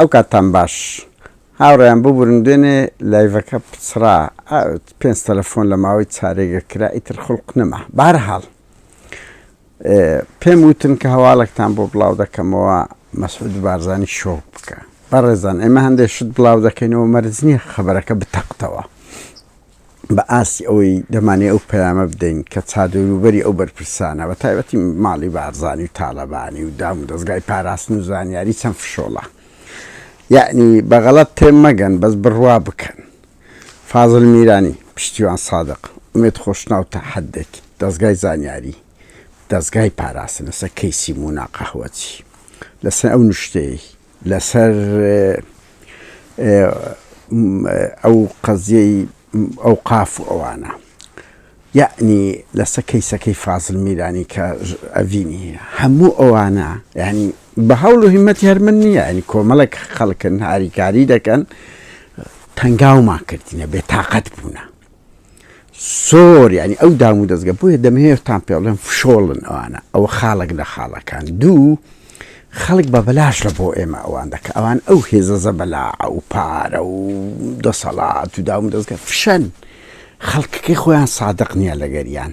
ئەو کاتان باش هاوڕێیان ببورن دوێنێ لایڤەکە پچڕا 5 تەلەفۆن لە ماوەی چارێگە کرا ئیتر خوڵق نەما. بەهەرحاڵ پێم وتن کە هەواڵێکتان بۆ بڵاو دەکەمەوە مەسعود بارزانی شۆ بکە. بەڕێزان ئێمە هەندێک شت بڵاو دەکەینەوە مەرج نییە خەبەرەکە بتەقتەوە بە ئاسی ئەوەی دەمانێ ئەو پەیامە بدەین کە چادەوروبەری ئەو بەرپرسانە بە تایبەتی ماڵی بارزانی و تاالەبانی و دام و دەستگای پاراستن و زانیاری چەند فشۆڵە. یعنی بەغەڵەت تێم مەگەن بەس بڕوا بکەن. فازڵ میرانی پشتیوان سادق ئومێد خۆشناو تا حەدێک دەستگای زانیاری دەستگای پاراستن لەسەر کەیسی مونا قەهوەچی لەسەر ئەو نوشتەی لەسەر ئەو قەزیەی ئەو قاف و ئەوانە یعنی لەسەر کەیسەکەی فازڵ میرانی کە ئەڤینی هەموو ئەوانە یعنی بە هەوڵ و هیمەتی هەر من نییە ینی کۆمەڵێک خەڵکن هاریکاری دەکەن تەنگاومان کردینە بێتاقەت بوونە زۆر ینی ئەو دام و دەستگە بۆیە دەمەوێتان پێ بڵێن فشۆڵن ئەوانە ئەوە خاڵک لە خاڵەکان دوو خەڵک بە بەلاش لە بۆ ئێمە ئەوان دەکە ئەوان ئەو هێزە بەلاع و پارە و دەسەڵات و دام و دەستگە فشەن خەڵکەکەی خۆیان سادق نییە لەگەریان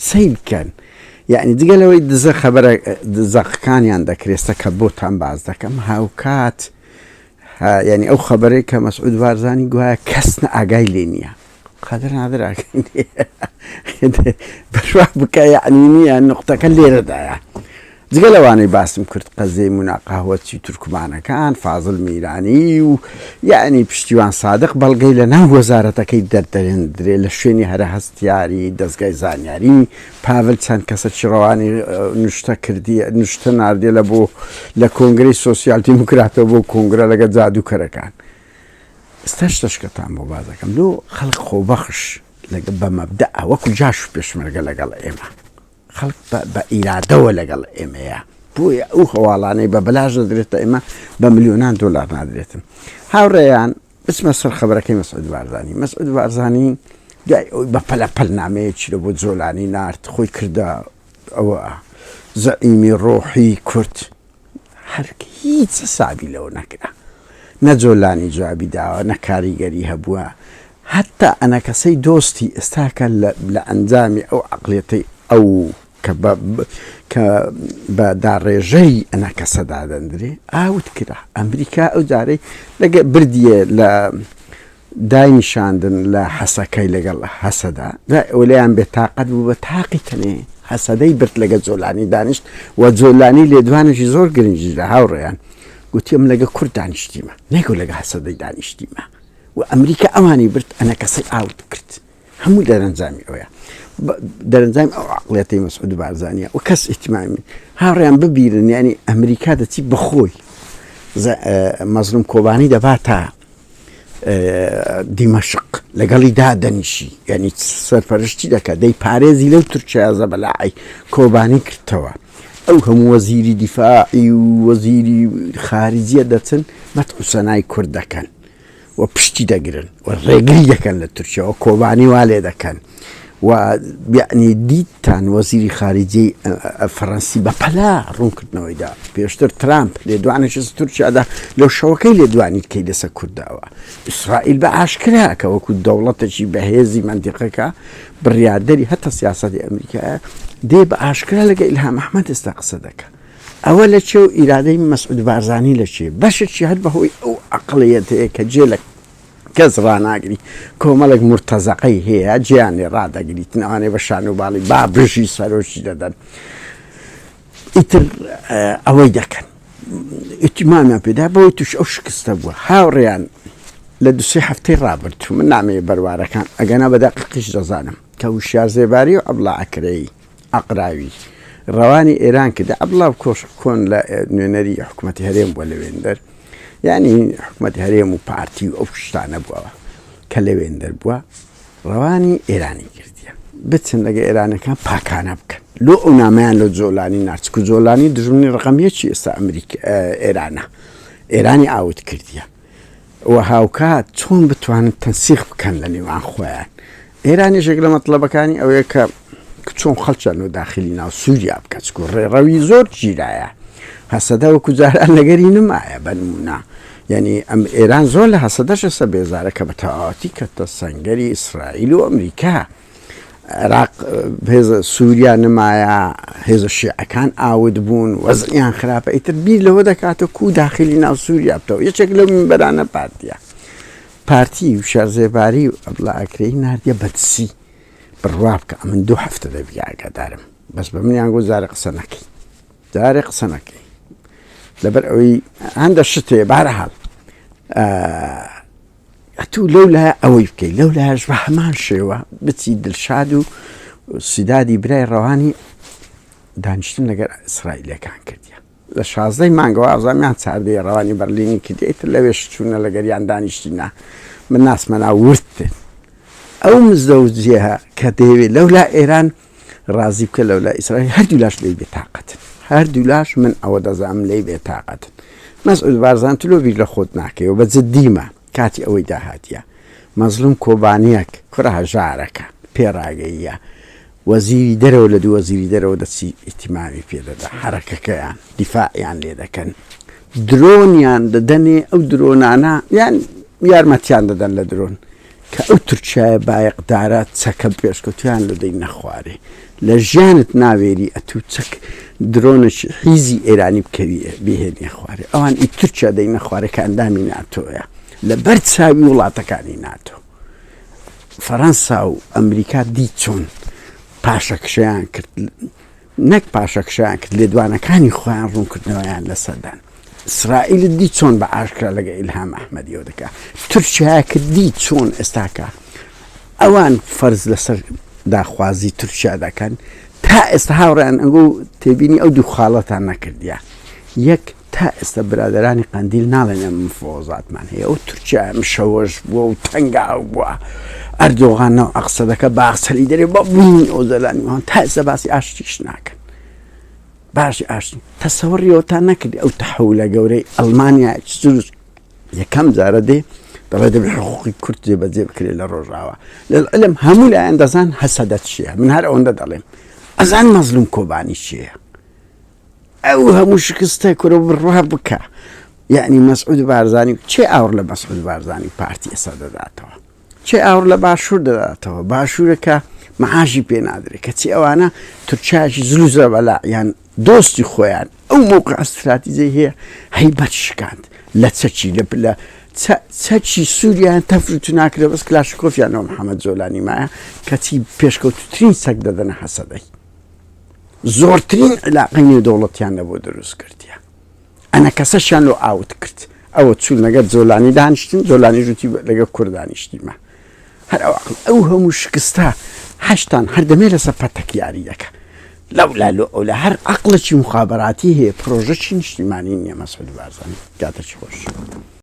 سەیر بکەن. یعنی جگەلەوەی دزە خەبەرە دزەقەکانیان دەکرێستە کە بۆتان باز دەکەم هاوکات ینی ئەو خەبەرەی کە مەسعود بارزانی گوایە کەس ئاگای لێ نییە قەدر نادر ئاگای بەشوا بکە یعنی نییە نقطەکە لێرەدایە. جگە لەوانەی باسم کرد قەزەی مونا قەهوەچی تورکمانەکان فازڵ میرانی و یعنی پشتیوان سادق بەڵگەی لە ناو وەزارەتەکەی دەردەێنرێ لە شوێنی هەرە هەستیاری دەستگای زانیاری پاڤل چەند کەسە چڕەوانی نوشتە کردی نوشتە ناردێ لە بۆ لە کۆنگرەی سۆسیال دیموکراتەوە بۆ کۆنگرە لەگە جادوکەرەکان. ئێستا شتەشکەتان بۆ باز دەکەم لۆ خەڵک خۆبەخش بە مەبدەئە وەکو جاش و پێشمەرگە لەگەڵ ئێمە خەڵک بە ئیرادەوە لەگەڵ ئێمەیە بۆیە ئەو هەواڵانەی بە بەلاژ دەدرێتە ئێمە بە ملیۆنان دۆلار نادرێتن. هاوڕێیان بچمە سەر خەبەرەکەی مەسعود بارزانی. مەسعود بارزانی دوای ئەوی بە پەلەپەل نامەیەکی لە بۆ جۆلانی نارد خۆی کردە ئەوە زەعیمی ڕۆحی کورد هەر هیچ حسابی لەوە نەکرا نە جۆلانی جوابی داوە نە کاریگەری هەبووە حتا ئەنە کەسەی دۆستی ئێستاکە لە ئەنجامی ئەو عەقڵیەتەی ئەو کە بە داڕێژەی ئەنە کەسەدا دەندرێ ئاوت کرا ئەمریکا ئەو جارەی لەگە بردیە لە داینیشاندن لە حەسەکەی لەگەڵ حەسەدا ئەولیان بێتاقەت بوو بە تاقی تەنێ حەسەدەی برد لەگە جۆلانی دانیشت و جۆلانی لێدوانشی زۆر گرنگی لە هاوڕێیان گوتیم لەگە کورد دانیشتیمە نەگو لەگە حەسەدەی دانیشتیمە و ئەمریکا ئەوانی برد ئەنە کەسەی ئاوت کرد هەموو دەرەنجامی ئەوەیە دەرەنجامی ئەو عەقڵیەتەی مەسعود بارزانیە و کەس ئیتیمامی هاوڕێیان ببیرن ینی ئەمریکا دەچی بەخۆی مەزلوم کۆبانی دەباتە دیمەشق لەگەڵی دادەنیشی ینی سەرپەرشتی دەکات دەی پارێزی لەو تورکیازە بەلاعی کۆبانی کردەوە ئەو هەموو وەزیری دیفاعی و وەزیری خارجیە دەچن مەتحوسەنای کورد دەکەن و پشتی دەگرن و ڕێگری دەکەن لە تورکیا و کۆبانی وا لێ دەکەن و یعنی دیتان وەزیری خارجی فەڕەنسی بە پەلا ڕوونکردنەوەیدا پێشتر ترامپ لێدوانش تورکیادا لەو شەوەکەی لێدوانیت کەی لەسەر کورداوە ئیسرائیل بە ئاشکرا کە وەکو دەوڵەتێکی بەهێزی مەنتیقەکە بڕیاردەری هەتا سیاسەتی ئەمریکایە دێ بە ئاشکرا لەگە ئیلهام ئەحمەد ئێستا قسە دەکە ئەوە لە چێ و ئیرادەی مەسعود بارزانی لە چێ بەشێکی هەر بەهۆی ئەو عەقڵیەتەیە کە جێ لە کەس ڕناگری کۆمەڵێک مرتەزەقەی هەیە گیانێ ڕدەگریتن ئەوانێ بە شان و باڵی با بژی سەرۆشی دەدەن ئیتر ئەوەی دەکەن ئیتیمامیان پێدا بەوەی توش ئەو شکستە بووە هاوڕێیان لە دوسێ هەفتەی ڕابرد من نامەیە بەروارەکان ئەگەنا بە دەقیقیش دەزانم کە وشیار زێباری و ئەبڵا ئەکرەی ئەقراوی ڕەوانی ئێران کردە ئەبڵا کۆن لە نوێنەری حکوومەتی هەرێم بووە لەوێندەر یعنی حکوومەتی هەرێم و پارتی و ئەو شتانە بووەوە کە لەوێندەر بووە ڕەوانی ئێرانی کردیە بچن لەگە ئێرانەکان پاکانە بکەن لۆ ئەو نامەیان لە جۆلانی ناچکو جۆلانی دژمنی ڕقەمیەکی ئێستا ئێرانە ئێرانی ئاوت کردیە و هاوکات چۆن بتوانن تەنسیخ بکەن لە نێوان خۆیان ئێرانیشێک لە مەطلەبەکانی ئەوەیە کە چۆن خەڵکیان و داخلی ناو سووریا بکە چکو ڕێڕەوی زۆر گیرایە هەسەدە وەکو جاران لەگەری نمایە بەنمونە یعنی ئەم ئێران زۆر لە هەسەدەشە بێزارە کە بە تەواوەتی کەتە سەنگەری ئیسرائیل و ئەمریکا عێراق هێزە سووریا نمایە هێزە شیعەکان ئاود بوون وەزعیان خراپە ئیتر بیر لەوە دەکاتە کو داخلی ناو سووریا بتەوە یەکێک لەو منبەرانە پارتی و شەرزێباری و ئەبڵا ئەکرەی ناردیە بەدسی بڕوا بکە من 2 هەفتە دەبی ئاگادارم بەس بە منیان گوت جارێ قسە نەکەی لەبەر ئەوەی هەندە شتێ بەهەرحاڵ ئەتوو لەو لایە ئەوەی بکەیت لەو لایەش بە هەمان شێوە بچی دڵشاد و سیدادی برای ڕەوانی دانیشتن لەگەر ئیسرائیلەکان کردیە لە 16 مانگەوە ئازامیان چاردەی ڕەوانی بەرلینی کردیتر لەوێش چوونە لەگەریان دانیشتینە من ناسمەنا ورتن ئەو مزدە و جێها کە دەیەوێت لەولا ئێران ڕازی بکە لەولا ئیسرائیل هەردوو لاش لێی بێتاقەتن هەردوو لاش من ئەوە دەزانم لێی بێتاقەتن مەسعود بارزان تلۆ بیر لە خۆت ناکەیەوە بە جددیمە کاتی ئەوەی داهاتیە مەزلوم کۆبانیەک کوڕە هەژارەکە پێڕاگەیە وەزیری دەرەوە لە دوو وەزیری دەرەوە دەچی ئیتیمامی پێدەدا حرەکەکەیان دیفاعیان لێ دەکەن درۆنیان دەدەنێ ئەو درۆنانە یان یارمەتیان دەدەن لە درۆن کە ئەو تورکایە بایەقدارە چەکە پێشکەوتیان لە دەی نەخوارێ لە ژیانت ناوێری ئەتوو چەک درۆنش هیزی ئێرانی بکەوی بهێنێ خوارێ ئەوان ئی تورکیا دەی نەخوارێ کە ئەندامی ناتۆیە لە بەر چاوی وڵاتەکانی ناتۆ فەڕەنسا و ئەمریکا دی چۆن پاشەکشەیان کرد نەک پاشەکشەیان کرد لێدوانەکانی خۆیان ڕوونکردنەوەیان لەسەردان ئیسرائیل دی چۆن بە ئاشکرا لەگە ئیلهام ئەحمەدیەوە دەکا تورکیا کردی چۆن ئێستاکە ئەوان فەرز لەسەر داخوازی تورکیا دەکەن تا ئێستا هاوڕێیان ئەنگۆ تێبینی ئەو دوو خاڵەتان نەکردیە یەک تا ئێستا برادرانی قەندیل ناڵێنێ مفۆزاتمان هەیە ئەو تورکیا مشەوەش بووە و تەنگاو بووە ئەردۆغانەوە ئەقسە دەکە باخسەری دەرێ بە بوونی ئۆزەلانیوان تا ئێستا باسی ئاشتیش ناکەن باشی ئاشتی تەسەوەڕیەوەتان نەکردی ئەو تەحەولە گەورەی ئەڵمانیا یەکەم جارە دێ دەڵێ دەبێ حقوقی کورد جێبەجێ بکرێت لە ڕۆژاوە لەعلم هەموو لایەن دەزان هەسەدەت چییە من هەر ئەوەندە دەڵێم ئەزان مەزلوم کۆبانی چییە ئەو هەموو شکستە کورە بڕوا بکە یعنی مەسعود بارزانی چێ ئاور لە مەسعود بارزانی پارتی ئێستا دەداتەوە چێ ئاور لە باشوور دەداتەوە باشوورەکە مەعاشی پێ نادرێت کەچی ئەوانە تورکیایکی زلوزە بەلا یان دۆستی خۆیان ئەو موقع ئەستراتیزەی هەیە هەیبەت شکاند لە چەکی لە چەکی سووریان تەفروت ناکرێت بەس کلاشکۆفیانەوە محەممەد جۆلانی مایە کەچی پێشکەوتترین سەگ دەدەنە حەسەدەی زۆرترین علاقەی نێودەوڵەتیان لەبۆ دروست کردیە ئەنە کەسەشیان لۆ ئاوت کرد ئەوە چوون لەگەر جۆلانی دانیشتن جۆلانی ژووتی لەگە کورد دانیشتیمە هەر ئەو هەموو شکستە هەشتان هەردەمێ لەسەر پەتەک یاری دەکە لەولا ئەولا هەر عەقڵێکی مخابەراتی هەیە پرۆژەی نیشتیمانی نییە مەسعود بارزانی کاتێکی خۆش